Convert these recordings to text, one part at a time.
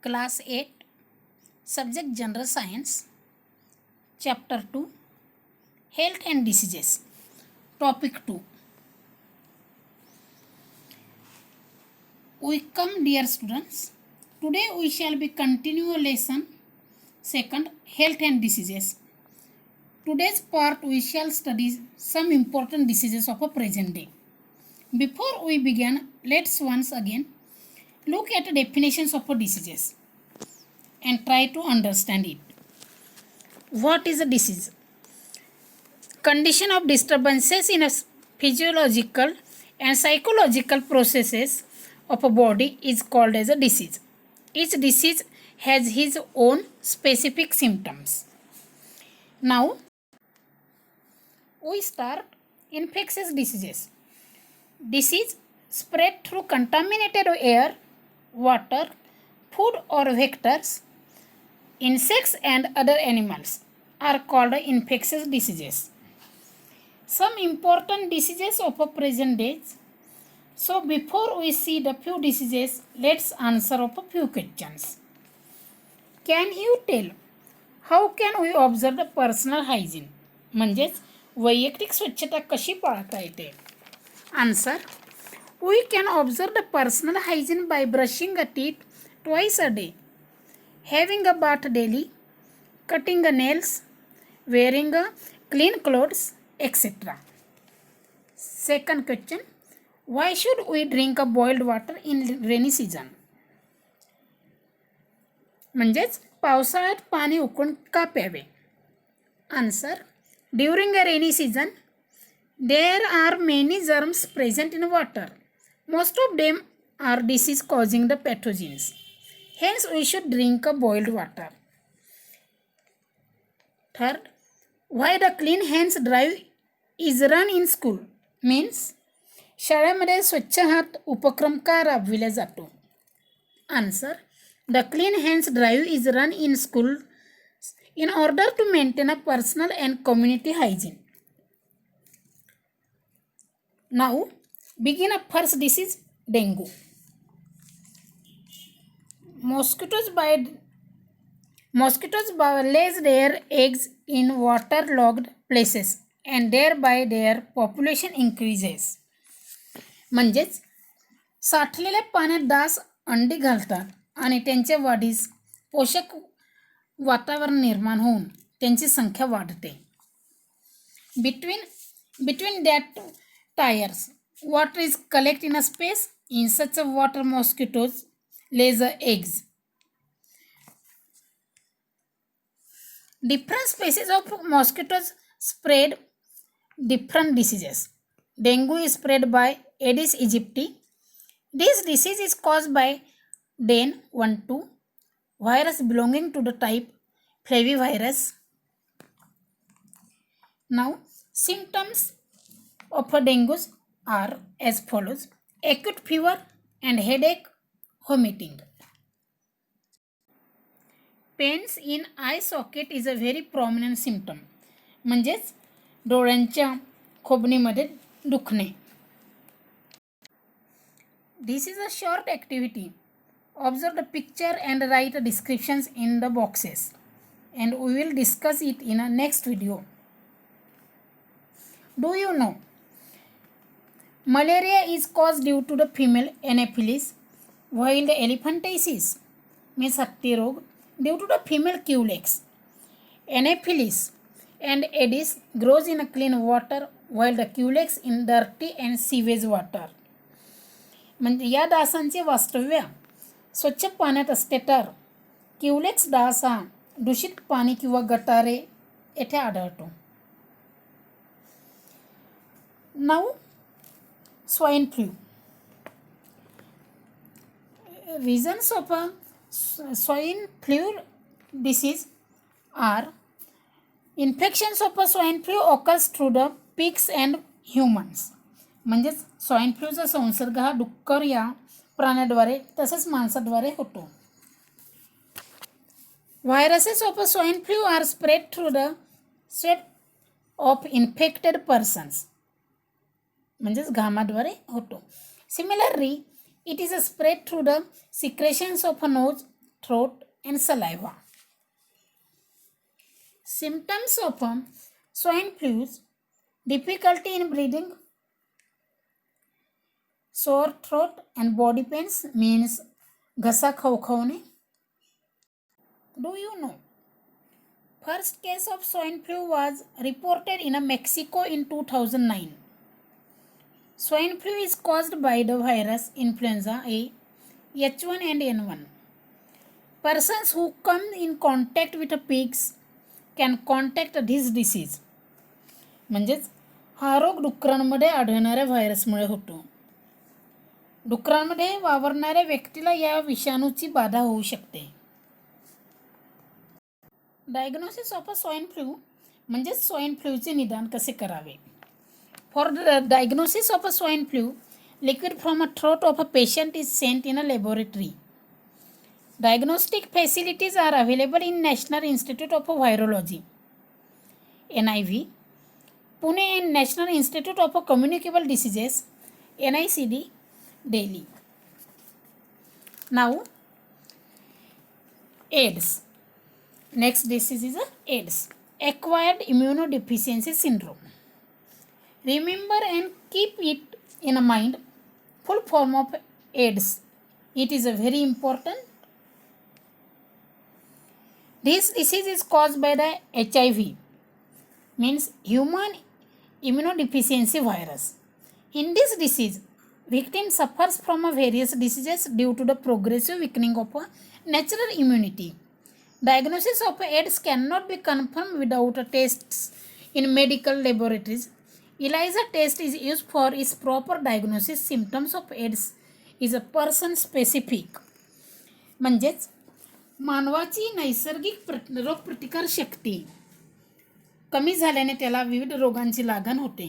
Class 8, Subject General Science, Chapter 2, Health and Diseases. Topic 2. Welcome dear students. Today we shall be continue lesson 2, Health and Diseases. Today's part we shall study some important diseases of a present day. Before we begin, let's once again look at the definitions of a diseases and try to understand it. What is a disease? Condition of disturbances in a physiological and psychological processes of a body is called as a disease. Each disease has its own specific symptoms. Now, we start infectious diseases. Disease spread through contaminated air, water, food or vectors, insects and other animals are called infectious diseases. Some important diseases of a present day. So before we see the few diseases, let's answer of a few questions. Can you tell how can we observe the personal hygiene? म्हणजेच वैयक्तिक स्वच्छता कशी पाळता येते? Answer. We can observe the personal hygiene by brushing a teeth twice a day, having a bath daily, cutting the nails, wearing a clean clothes, etc. Second question. Why should we drink a boiled water in rainy season? म्हणजेच पावसाळ्यात पाणी उकळून का प्यावे? Answer. During a rainy season, there are many germs present in water. Most of them are disease causing the pathogens. Hence, we should drink a boiled water. Third, why the clean hands drive is run in school? Means, शाळेमध्ये स्वच्छ हात उपक्रम का राबविला जातो? Answer. The clean hands drive is run in school in order to maintain a personal and community hygiene. Now, begin a first disease, dengue. Mosquitoes lays their eggs in waterlogged places and thereby their population increases. म्हणजेच साठलेल्या पाण्यात dance अंडी घालतात आणि त्यांच्या वाढीस पोषक वातावरण निर्माण होऊन त्यांची संख्या वाढते. Between that tires, water is collected in a space. In such a water, mosquitoes lay the eggs. Different species of mosquitoes spread different diseases. Dengue is spread by Aedes aegypti. This disease is caused by DEN 1-2 virus belonging to the type flavivirus. Now, symptoms of a dengue are as follows: acute fever and headache, vomiting. Pains in eye socket is a very prominent symptom. म्हणजेच डोळ्यांच्या खोबणीमध्ये दुखणे. This is a short activity. Observe the picture and write descriptions in the boxes, and we will discuss it in a next video. Do you know malaria is caused due to the female Anopheles, while the elephantiasis means हत्ती रोग due to the female Culex. Anopheles and Aedes grows in a clean water, while the Culex in dirty and sewage water. म्हणजे या डासांचे वास्तव्य स्वच्छ पाण्यात असते तर Culex dance हा दूषित पाणी किंवा गटारे येथे आढळतो. Now swine flu. Reasons of a swine flu disease are infections of a swine flu occurs through the pigs and humans. म्हणजेच स्वाइन फ्लूचा संसर्ग हा डुक्कर या प्राण्याद्वारे तसेच माणसाद्वारे होतो. Viruses of a swine flu are spread through the sweat of infected persons. म्हणजेच घामाद्वारे होतो. Similarly it is spread through the secretions of a nose, throat, and saliva. Symptoms of swine flu: difficulty in breathing, sore throat and body pains means घसा खवखवणे. Do you know? First case of swine flu was reported in Mexico in 2009. Swine flu is caused by the virus influenza A, H1 and N1. Persons who come in contact with pigs can contact this disease. म्हणजेच हा रोग डुकरांमध्ये आढळणाऱ्या व्हायरसमुळे होतो. डुकरांमध्ये वावरणाऱ्या व्यक्तीला या विषाणूची बाधा होऊ शकते. Diagnosis of a swine flu म्हणजेच स्वाइन फ्लूचे निदान कसे करावे. For the diagnosis of a swine flu, liquid from a throat of a patient is sent in a laboratory. Diagnostic facilities are available in National Institute of Virology, NIV, Pune, and National Institute of Communicable Diseases, NICD, Delhi. Now, AIDS. Next disease is AIDS, acquired immunodeficiency syndrome. Remember and keep it in mind. Full form of AIDS. It is a very important. This disease is caused by the HIV, means human immunodeficiency virus. In this disease, victim suffers from various diseases due to the progressive weakening of natural immunity. Diagnosis of AIDS cannot be confirmed without tests in medical laboratories. ELISA test is used for its proper diagnosis. Symptoms of AIDS is a person specific. म्हणजेच मानवाची नैसर्गिक रोगप्रतिकार शक्ती कमी झाल्याने त्याला विविध रोगांची लागण होते.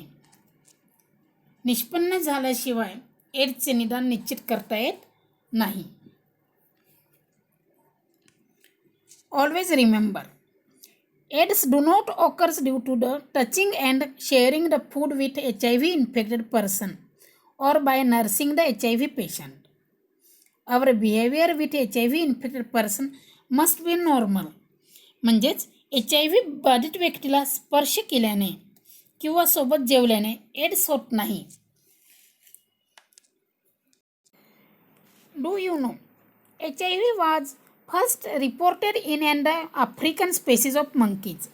निष्पन्न झाल्याशिवाय एड्सचे निदान निश्चित करता येत नाही. Always remember, AIDS do not occurs due to the touching and sharing the food with HIV infected person or by nursing the HIV patient. Our behavior with HIV infected person must be normal. म्हणजेच HIV बाधित व्यक्तीला स्पर्श केल्याने किंवा सोबत जेवल्याने ads होत नाही. Do you know? HIV was first reported in an African species of monkeys.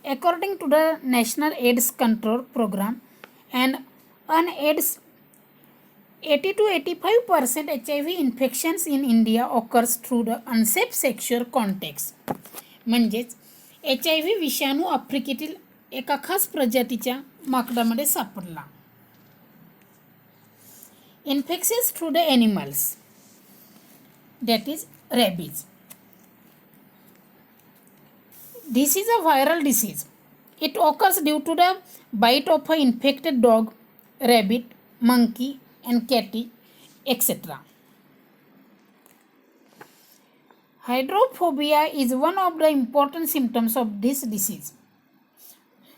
According to the National AIDS Control Program, and AIDS 80 to 85% HIV infections in India occurs through the unsafe sexual contacts. म्हणजेच HIV विषाणू आफ्रिकेतील एका खास प्रजातीच्या माकडामध्ये सापडला. Infections through the animals, that is rabies. This is a viral disease. It occurs due to the bite of an infected dog, rabbit, monkey, and cat, etc. Hydrophobia is one of the important symptoms of this disease.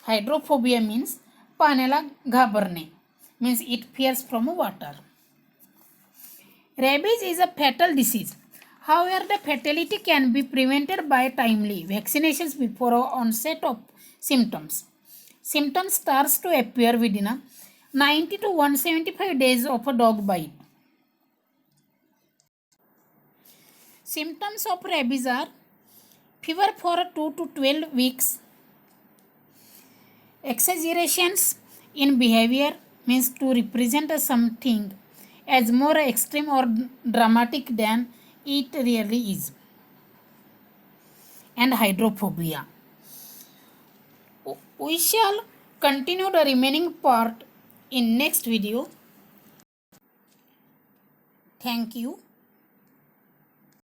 Hydrophobia means पाण्याला घाबरणे, means it fears from water. Rabies is a fatal disease. However, the fatality can be prevented by timely vaccinations before onset of symptoms. Symptoms starts to appear within 90 to 175 days of a dog bite. Symptoms of rabies are fever for 2 to 12 weeks, exaggerations in behavior, means to represent something as more extreme or dramatic than it really is, and hydrophobia. We shall continue the remaining part in next video. Thank you.